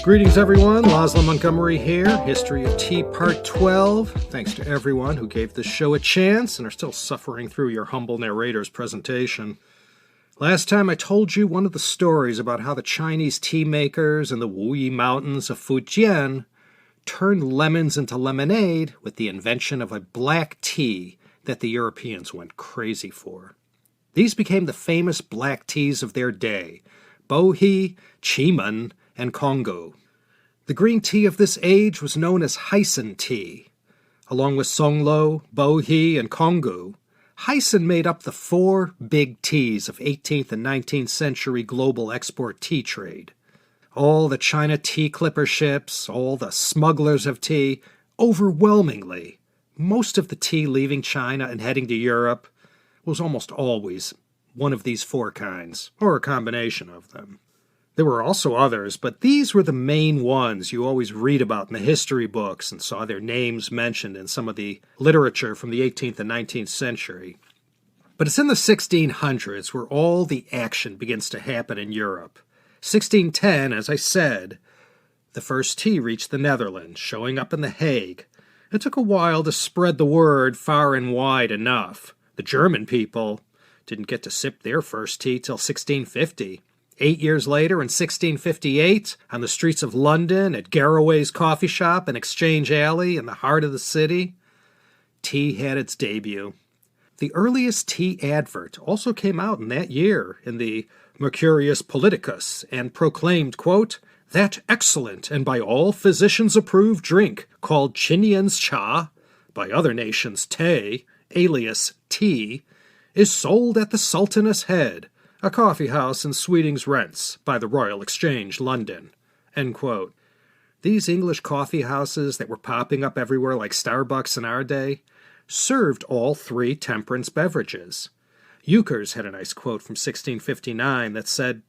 Greetings everyone, Laszlo Montgomery here, History of Tea Part 12. Thanks to everyone who gave this show a chance and are still suffering through your humble narrator's presentation. Last time I told you one of the stories about how the Chinese tea makers in the Wuyi Mountains of Fujian turned lemons into lemonade with the invention of a black tea that the Europeans went crazy for. These became the famous black teas of their day, Bohea, Qingmen, and Congo. The green tea of this age was known as Hyson tea. Along with Songlo, Bohea, and Congo, Hyson made up the four big teas of 18th and 19th century global export tea trade. All the China tea clipper ships, all the smugglers of tea, overwhelmingly, most of the tea leaving China and heading to Europe was almost always one of these four kinds, or a combination of them. There were also others, but these were the main ones you always read about in the history books and saw their names mentioned in some of the literature from the 18th and 19th century. But it's in the 1600s where all the action begins to happen in Europe. 1610, as I said, the first tea reached the Netherlands, showing up in The Hague. It took a while to spread the word far and wide enough. The German people didn't get to sip their first tea till 1650. 8 years later, in 1658, on the streets of London, at Garraway's coffee shop and Exchange Alley in the heart of the city, tea had its debut. The earliest tea advert also came out in that year in the Mercurius Politicus and proclaimed, quote, "That excellent and by all physicians approved drink called Chinyan's cha, by other nations te, alias tea, is sold at the Sultaness Head, a coffee house in Sweeting's Rents, by the Royal Exchange, London." End quote. These English coffee houses that were popping up everywhere like Starbucks in our day served all three temperance beverages. Euchre's had a nice quote from 1659 that said,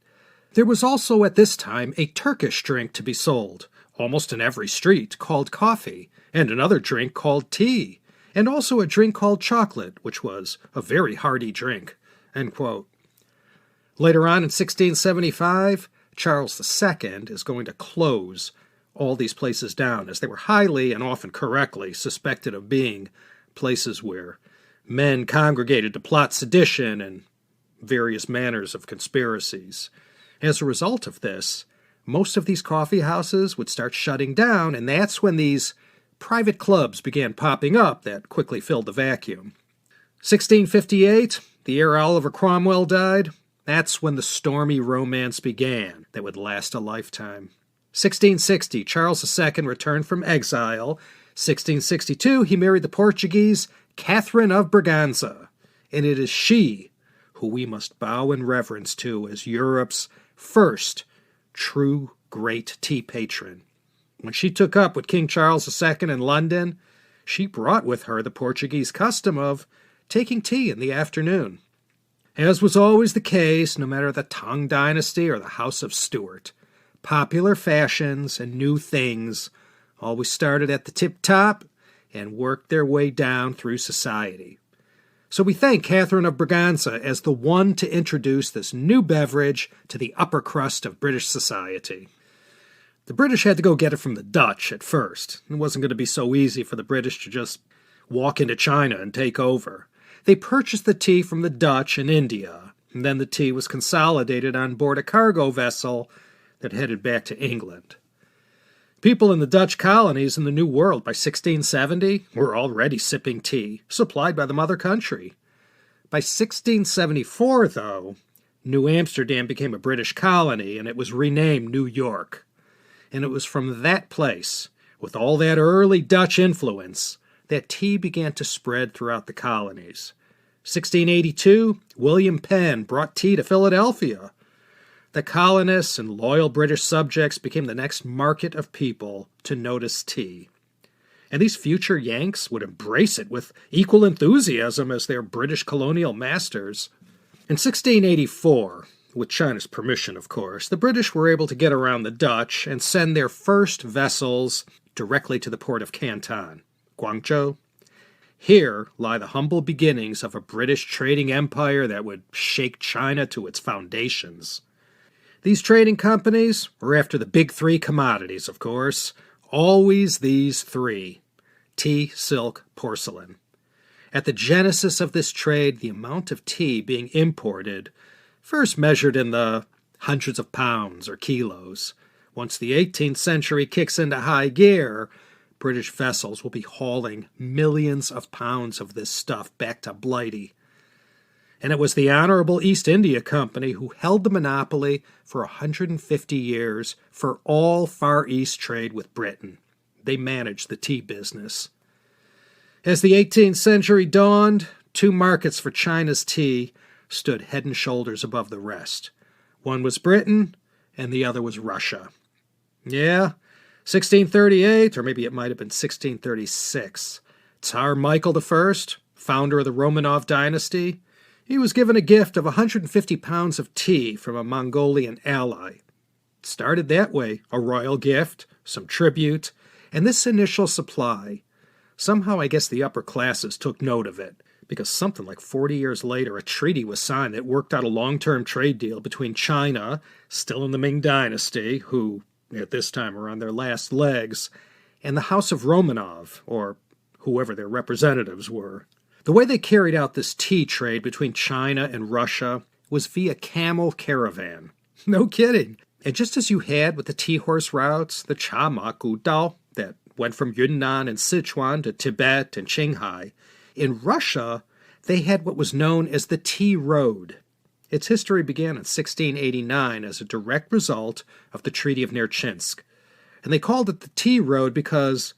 "There was also at this time a Turkish drink to be sold, almost in every street, called coffee, and another drink called tea, and also a drink called chocolate, which was a very hearty drink." End quote. Later on in 1675, Charles II is going to close all these places down, as they were highly and often correctly suspected of being places where men congregated to plot sedition and various manners of conspiracies. As a result of this, most of these coffee houses would start shutting down, and that's when these private clubs began popping up that quickly filled the vacuum. 1658, the year Oliver Cromwell died. That's when the stormy romance began that would last a lifetime. 1660, Charles II returned from exile. 1662, he married the Portuguese Catherine of Braganza, and it is she who we must bow in reverence to as Europe's first true great tea patron. When she took up with King Charles II in London, she brought with her the Portuguese custom of taking tea in the afternoon. As was always the case, no matter the Qing Dynasty or the House of Stuart, popular fashions and new things always started at the tip-top and worked their way down through society. So we thank Catherine of Braganza as the one to introduce this new beverage to the upper crust of British society. The British had to go get it from the Dutch at first. It wasn't going to be so easy for the British to just walk into China and take over. They purchased the tea from the Dutch in India, and then the tea was consolidated on board a cargo vessel that headed back to England. People in the Dutch colonies in the New World by 1670 were already sipping tea, supplied by the mother country. By 1674, though, New Amsterdam became a British colony, and it was renamed New York. And it was from that place, with all that early Dutch influence, that tea began to spread throughout the colonies. 1682, William Penn brought tea to Philadelphia. The colonists and loyal British subjects became the next market of people to notice tea. And these future Yanks would embrace it with equal enthusiasm as their British colonial masters. In 1684, with China's permission, of course, the British were able to get around the Dutch and send their first vessels directly to the port of Canton, Guangzhou. Here lie the humble beginnings of a British trading empire that would shake China to its foundations. These trading companies were after the big three commodities, of course. Always these three: tea, silk, porcelain. At the genesis of this trade, the amount of tea being imported, first measured in the hundreds of pounds or kilos. Once the 18th century kicks into high gear, British vessels will be hauling millions of pounds of this stuff back to Blighty. And it was the Honorable East India Company who held the monopoly for 150 years for all Far East trade with Britain. They managed the tea business. As the 18th century dawned, two markets for China's tea stood head and shoulders above the rest. One was Britain, and the other was Russia. Yeah, 1638, or maybe it might have been 1636. Tsar Michael I, founder of the Romanov dynasty, he was given a gift of 150 pounds of tea from a Mongolian ally. It started that way, a royal gift, some tribute, and this initial supply. Somehow I guess the upper classes took note of it, because something like 40 years later a treaty was signed that worked out a long-term trade deal between China, still in the Ming Dynasty, who at this time are on their last legs, and the House of Romanov, or whoever their representatives were. The way they carried out this tea trade between China and Russia was via camel caravan. No kidding. And just as you had with the tea horse routes, the cha ma gu dao, that went from Yunnan and Sichuan to Tibet and Qinghai, in Russia they had what was known as the Tea Road. Its history began in 1689 as a direct result of the Treaty of Nerchinsk. And they called it the Tea Road because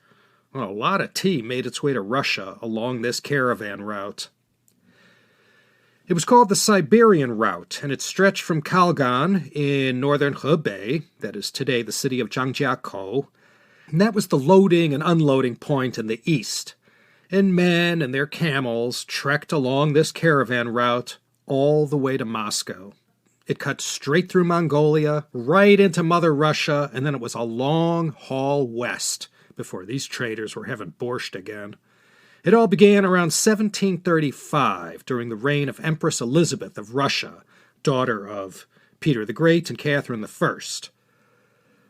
a lot of tea made its way to Russia along this caravan route. It was called the Siberian Route, and it stretched from Kalgan in northern Hebei, that is today the city of Zhangjiakou, and that was the loading and unloading point in the east. And men and their camels trekked along this caravan route all the way to Moscow. It cut straight through Mongolia, right into Mother Russia, and then it was a long haul west before these traders were having borscht again. It all began around 1735, during the reign of Empress Elizabeth of Russia, daughter of Peter the Great and Catherine I.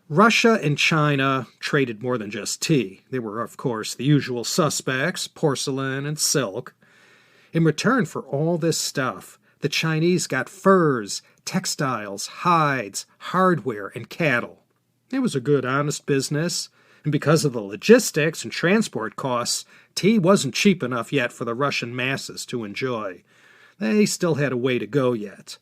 Russia and China traded more than just tea. They were, of course, the usual suspects, porcelain and silk. In return for all this stuff, the Chinese got furs, textiles, hides, hardware, and cattle. It was a good, honest business. And because of the logistics and transport costs, tea wasn't cheap enough yet for the Russian masses to enjoy. They still had a way to go yet.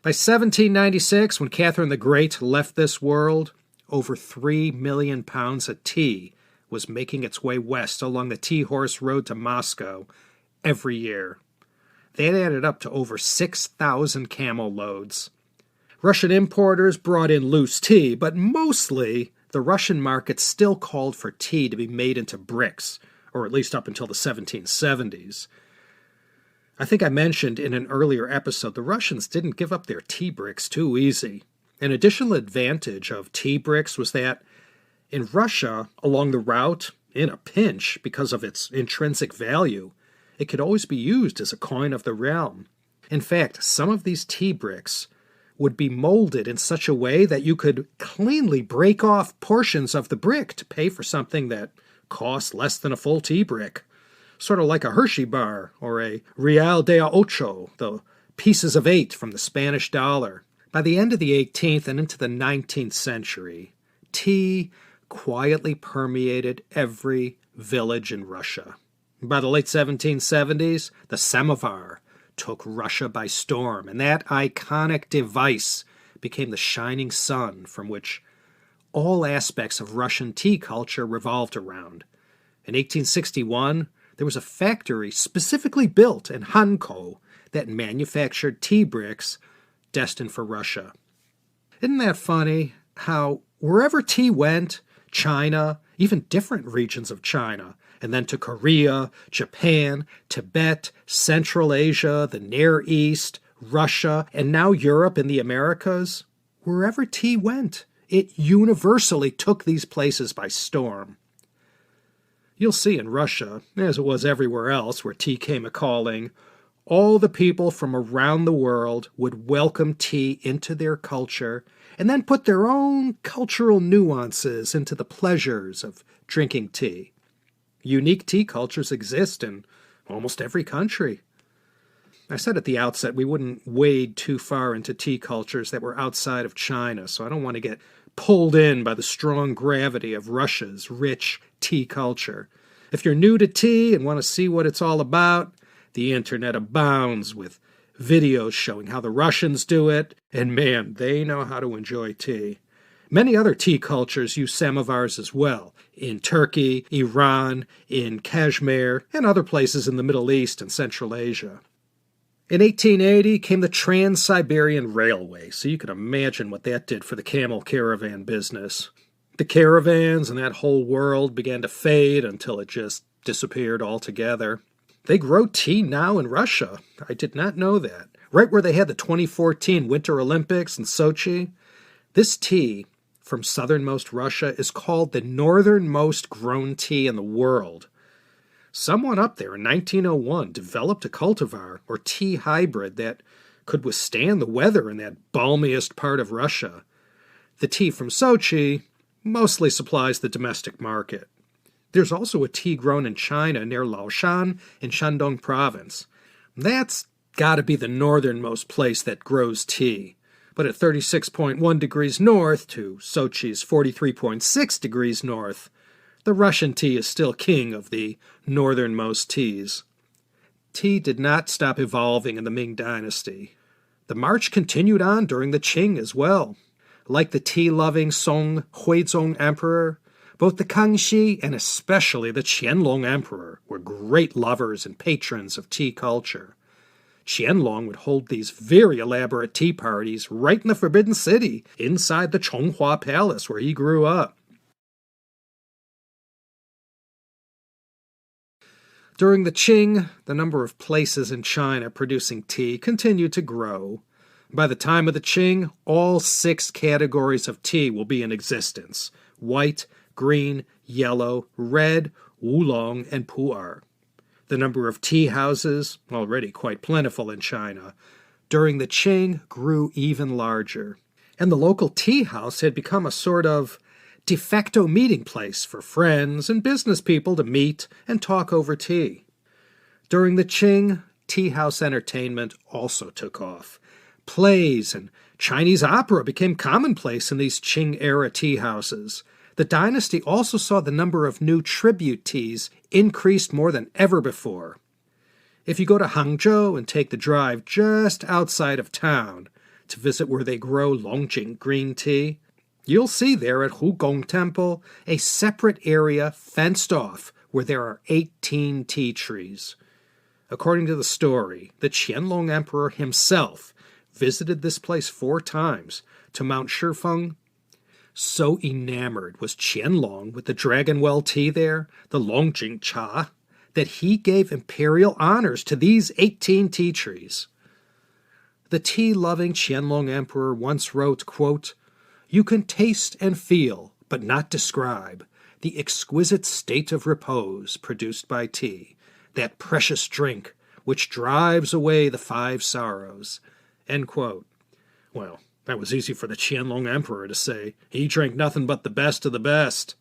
By 1796, when Catherine the Great left this world, over 3 million pounds of tea was making its way west along the Tea Horse Road to Moscow every year. That added up to over 6,000 camel loads. Russian importers brought in loose tea, but mostly the Russian market still called for tea to be made into bricks, or at least up until the 1770s. I think I mentioned in an earlier episode the Russians didn't give up their tea bricks too easy. An additional advantage of tea bricks was that in Russia, along the route, in a pinch, because of its intrinsic value, it could always be used as a coin of the realm. In fact, some of these tea bricks would be molded in such a way that you could cleanly break off portions of the brick to pay for something that cost less than a full tea brick. Sort of like a Hershey bar or a Real de Ocho, the pieces of 8 from the Spanish dollar. By the end of the 18th and into the 19th century, tea quietly permeated every village in Russia. By the late 1770s, the samovar took Russia by storm, and that iconic device became the shining sun from which all aspects of Russian tea culture revolved around. In 1861, there was a factory specifically built in Hankou that manufactured tea bricks destined for Russia. Isn't that funny how wherever tea went, China, even different regions of China, and then to Korea, Japan, Tibet, Central Asia, the Near East, Russia, and now Europe and the Americas, wherever tea went, it universally took these places by storm. You'll see in Russia, as it was everywhere else where tea came a-calling, all the people from around the world would welcome tea into their culture and then put their own cultural nuances into the pleasures of drinking tea. Unique tea cultures exist in almost every country. I said at the outset we wouldn't wade too far into tea cultures that were outside of China, so I don't want to get pulled in by the strong gravity of Russia's rich tea culture. If you're new to tea and want to see what it's all about, the internet abounds with videos showing how the Russians do it, and man, they know how to enjoy tea. Many other tea cultures use samovars as well, in Turkey, Iran, in Kashmir, and other places in the Middle East and Central Asia. In 1880 came the Trans-Siberian Railway, so you can imagine what that did for the camel caravan business. The caravans and that whole world began to fade until it just disappeared altogether. They grow tea now in Russia. I did not know that. Right where they had the 2014 Winter Olympics in Sochi. This tea from southernmost Russia is called the northernmost grown tea in the world. Someone up there in 1901 developed a cultivar or tea hybrid that could withstand the weather in that balmiest part of Russia. The tea from Sochi mostly supplies the domestic market. There's also a tea grown in China near Laoshan in Shandong province. That's got to be the northernmost place that grows tea. But at 36.1 degrees north to Sochi's 43.6 degrees north, the Russian tea is still king of the northernmost teas. Tea did not stop evolving in the Ming Dynasty. The march continued on during the Qing as well. Like the tea-loving Song Huizong Emperor, both the Kangxi and especially the Qianlong Emperor were great lovers and patrons of tea culture. Qianlong would hold these very elaborate tea parties right in the Forbidden City, inside the Chonghua Palace where he grew up. During the Qing, the number of places in China producing tea continued to grow. By the time of the Qing, all 6 categories of tea will be in existence: white, green, yellow, red, oolong, and pu'er. The number of tea houses, already quite plentiful in China, during the Qing grew even larger. And the local tea house had become a sort of de facto meeting place for friends and business people to meet and talk over tea. During the Qing, tea house entertainment also took off. Plays and Chinese opera became commonplace in these Qing-era tea houses. The dynasty also saw the number of new tribute teas increased more than ever before. If you go to Hangzhou and take the drive just outside of town to visit where they grow Longjing green tea, you'll see there at Hugong Temple a separate area fenced off where there are 18 tea trees. According to the story, the Qianlong Emperor himself visited this place 4 times to Mount Shifeng. So enamored was Qianlong with the Dragon Well tea there, the Longjing cha, that he gave imperial honors to these 18 tea trees. The tea-loving Qianlong Emperor once wrote, quote, "You can taste and feel, but not describe, the exquisite state of repose produced by tea, that precious drink which drives away the 5 sorrows." End quote. Well, that was easy for the Qianlong Emperor to say. He drank nothing but the best of the best.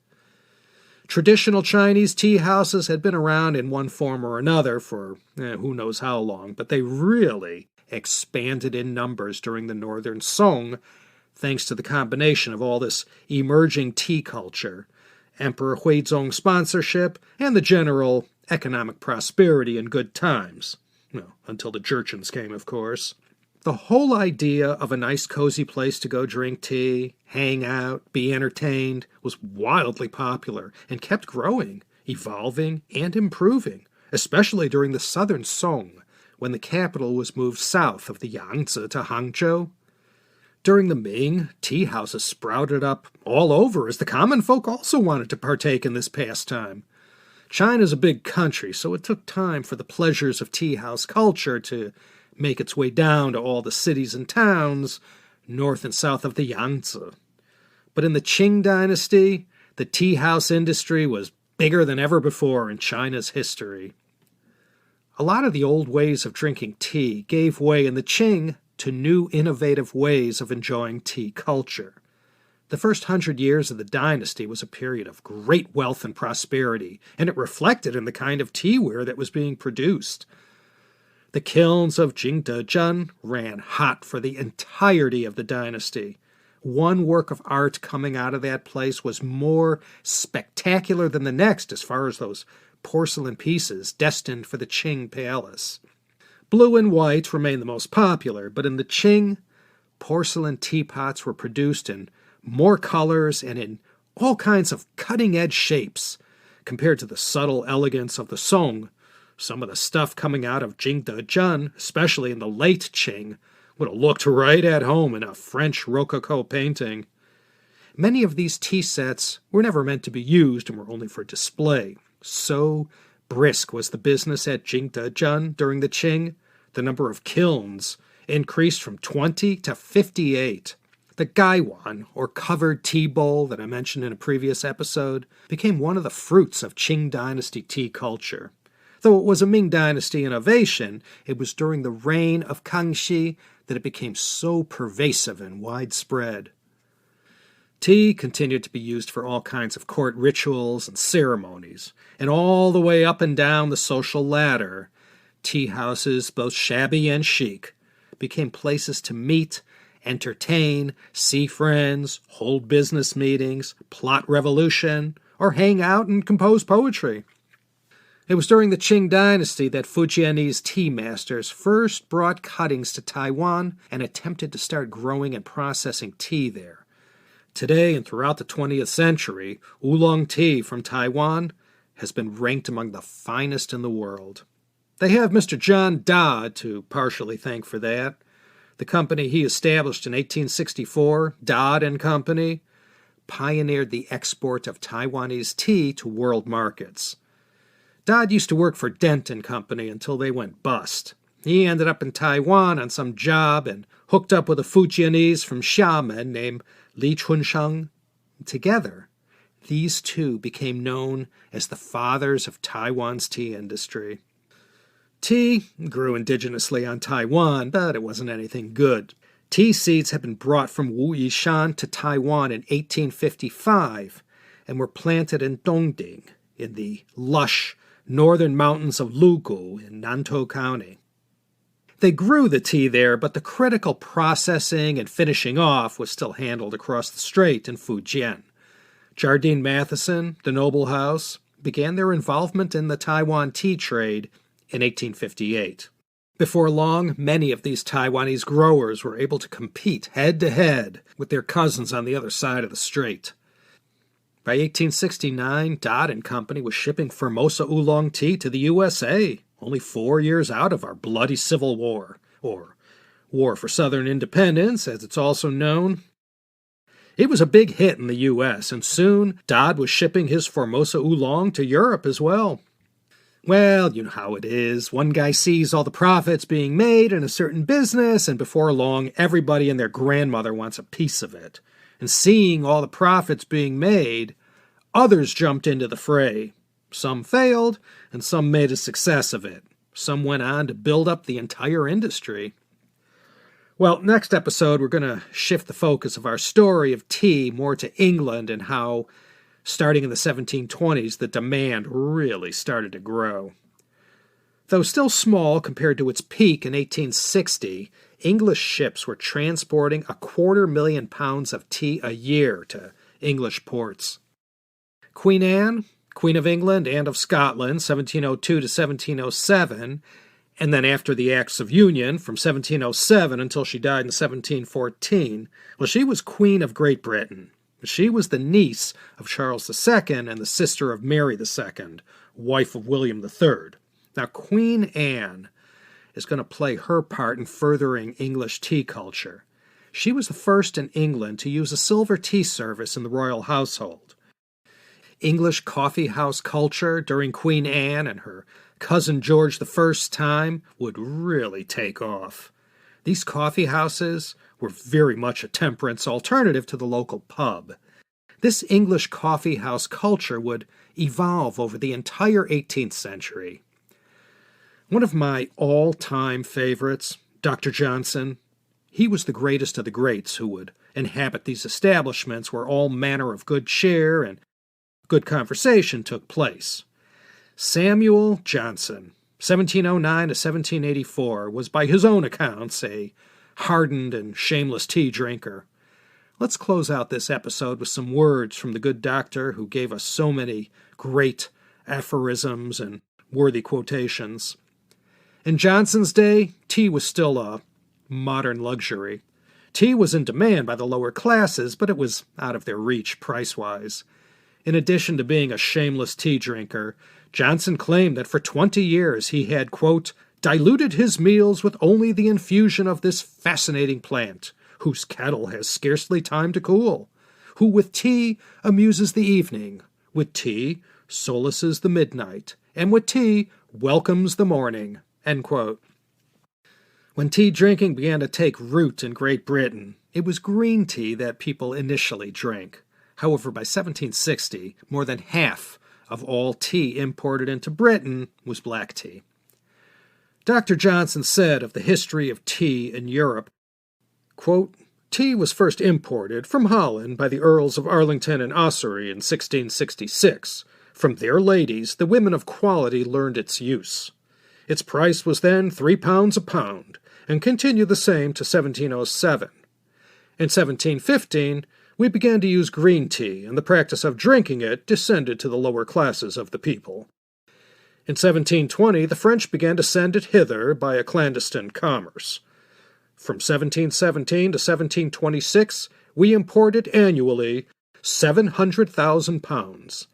Traditional Chinese tea houses had been around in one form or another for who knows how long, but they really expanded in numbers during the Northern Song, thanks to the combination of all this emerging tea culture, Emperor Huizong's sponsorship, and the general economic prosperity and good times. Well, until the Jurchens came, of course. The whole idea of a nice cozy place to go drink tea, hang out, be entertained was wildly popular and kept growing, evolving, and improving, especially during the Southern Song, when the capital was moved south of the Yangtze to Hangzhou. During the Ming, tea houses sprouted up all over as the common folk also wanted to partake in this pastime. China's a big country, so it took time for the pleasures of tea house culture to make its way down to all the cities and towns north and south of the Yangtze. But in the Qing Dynasty, the tea house industry was bigger than ever before in China's history. A lot of the old ways of drinking tea gave way in the Qing to new innovative ways of enjoying tea culture. The first 100 years of the dynasty was a period of great wealth and prosperity, and it reflected in the kind of teaware that was being produced. The kilns of Qing ran hot for the entirety of the dynasty. One work of art coming out of that place was more spectacular than the next as far as those porcelain pieces destined for the Qing palace. Blue and white remained the most popular, but in the Qing, porcelain teapots were produced in more colors and in all kinds of cutting-edge shapes. Compared to the subtle elegance of the Song, some of the stuff coming out of Qing, especially in the late Qing, would have looked right at home in a French Rococo painting. Many of these tea sets were never meant to be used and were only for display. So brisk was the business at Qing during the Qing, the number of kilns increased from 20 to 58. The gaiwan, or covered tea bowl that I mentioned in a previous episode, became one of the fruits of Qing Dynasty tea culture. Though it was a Ming Dynasty innovation, it was during the reign of Kangxi that it became so pervasive and widespread. Tea continued to be used for all kinds of court rituals and ceremonies, and all the way up and down the social ladder, tea houses, both shabby and chic, became places to meet, entertain, see friends, hold business meetings, plot revolution, or hang out and compose poetry. It was during the Qing Dynasty that Fujianese tea masters first brought cuttings to Taiwan and attempted to start growing and processing tea there. Today and throughout the 20th century, oolong tea from Taiwan has been ranked among the finest in the world. They have Mr. John Dodd to partially thank for that. The company he established in 1864, Dodd and Company, pioneered the export of Taiwanese tea to world markets. Dodd used to work for Dent and Company until they went bust. He ended up in Taiwan on some job and hooked up with a Fujianese from Xiamen named Li Chunsheng. Together, these two became known as the fathers of Taiwan's tea industry. Tea grew indigenously on Taiwan, but it wasn't anything good. Tea seeds had been brought from Wuyishan to Taiwan in 1855 and were planted in Dongding, in the lush northern mountains of Lugu in Nantou County. They grew the tea there, but the critical processing and finishing off was still handled across the strait in Fujian. Jardine Matheson, the noble house, began their involvement in the Taiwan tea trade in 1858. Before long, many of these Taiwanese growers were able to compete head-to-head with their cousins on the other side of the strait. By 1869, Dodd and Company was shipping Formosa oolong tea to the USA, only 4 years out of our bloody Civil War, or War for Southern Independence, as it's also known. It was a big hit in the U.S., and soon Dodd was shipping his Formosa oolong to Europe as well. Well, you know how it is. One guy sees all the profits being made in a certain business, and before long, everybody and their grandmother wants a piece of it. And seeing all the profits being made, others jumped into the fray. Some failed, and some made a success of it. Some went on to build up the entire industry. Well, next episode, we're going to shift the focus of our story of tea more to England and how, starting in the 1720s, the demand really started to grow. Though still small compared to its peak in 1860, English ships were transporting 250,000 pounds of tea a year to English ports. Queen Anne, Queen of England and of Scotland, 1702 to 1707, and then after the Acts of Union, from 1707 until she died in 1714, well, she was Queen of Great Britain. She was the niece of Charles II and the sister of Mary II, wife of William III. Now, Queen Anne is going to play her part in furthering English tea culture. She was the first in England to use a silver tea service in the royal household. English coffee house culture during Queen Anne and her cousin George I's time would really take off. These coffee houses were very much a temperance alternative to the local pub. This English coffee house culture would evolve over the entire 18th century. One of my all-time favorites, Dr. Johnson, he was the greatest of the greats who would inhabit these establishments where all manner of good cheer and good conversation took place. Samuel Johnson, 1709 to 1784, was by his own accounts a hardened and shameless tea drinker. Let's close out this episode with some words from the good doctor who gave us so many great aphorisms and worthy quotations. In Johnson's day, tea was still a modern luxury. Tea was in demand by the lower classes, but it was out of their reach price-wise. In addition to being a shameless tea drinker, Johnson claimed that for 20 years he had, quote, diluted his meals with only the infusion of this fascinating plant, whose kettle has scarcely time to cool, who with tea amuses the evening, with tea solaces the midnight, and with tea welcomes the morning, end quote. When tea drinking began to take root in Great Britain, it was green tea that people initially drank. However, by 1760, more than half of all tea imported into Britain was black tea. Dr. Johnson said of the history of tea in Europe, quote, tea was first imported from Holland by the Earls of Arlington and Ossory in 1666. From their ladies, the women of quality learned its use. Its price was then £3 a pound, and continued the same to 1707. In 1715, we began to use green tea, and the practice of drinking it descended to the lower classes of the people. In 1720, the French began to send it hither by a clandestine commerce. From 1717 to 1726, we imported annually 700,000 pounds.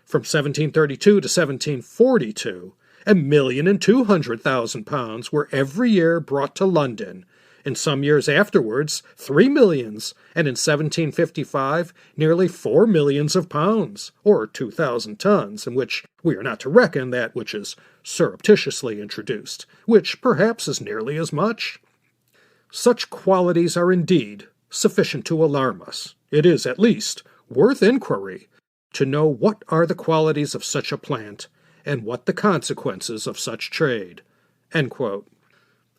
From 1732 to 1742, 1,200,000 pounds were every year brought to London. In some years afterwards, 3 millions, and in 1755, nearly 4 millions of pounds, or 2,000 tons, in which we are not to reckon that which is surreptitiously introduced, which perhaps is nearly as much. Such qualities are indeed sufficient to alarm us. It is, at least, worth inquiry to know what are the qualities of such a plant, and what the consequences of such trade. End quote.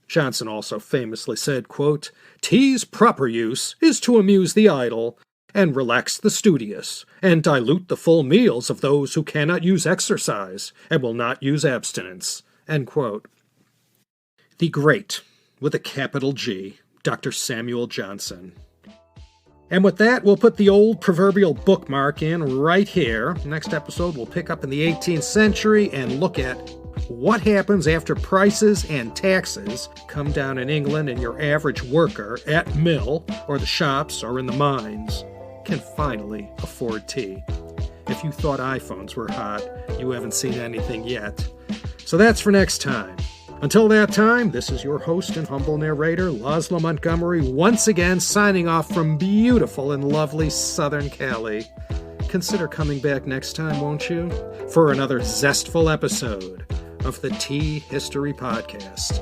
Johnson also famously said, quote, tea's proper use is to amuse the idle, and relax the studious, and dilute the full meals of those who cannot use exercise, and will not use abstinence. End quote. The great, with a capital G, Dr. Samuel Johnson. And with that, we'll put the old proverbial bookmark in right here. Next episode, we'll pick up in the 18th century and look at what happens after prices and taxes come down in England and your average worker at mill or the shops or in the mines can finally afford tea. If you thought iPhones were hot, you haven't seen anything yet. So that's for next time. Until that time, this is your host and humble narrator, Laszlo Montgomery, once again signing off from beautiful and lovely Southern Cali. Consider coming back next time, won't you? For another zestful episode of the Tea History Podcast.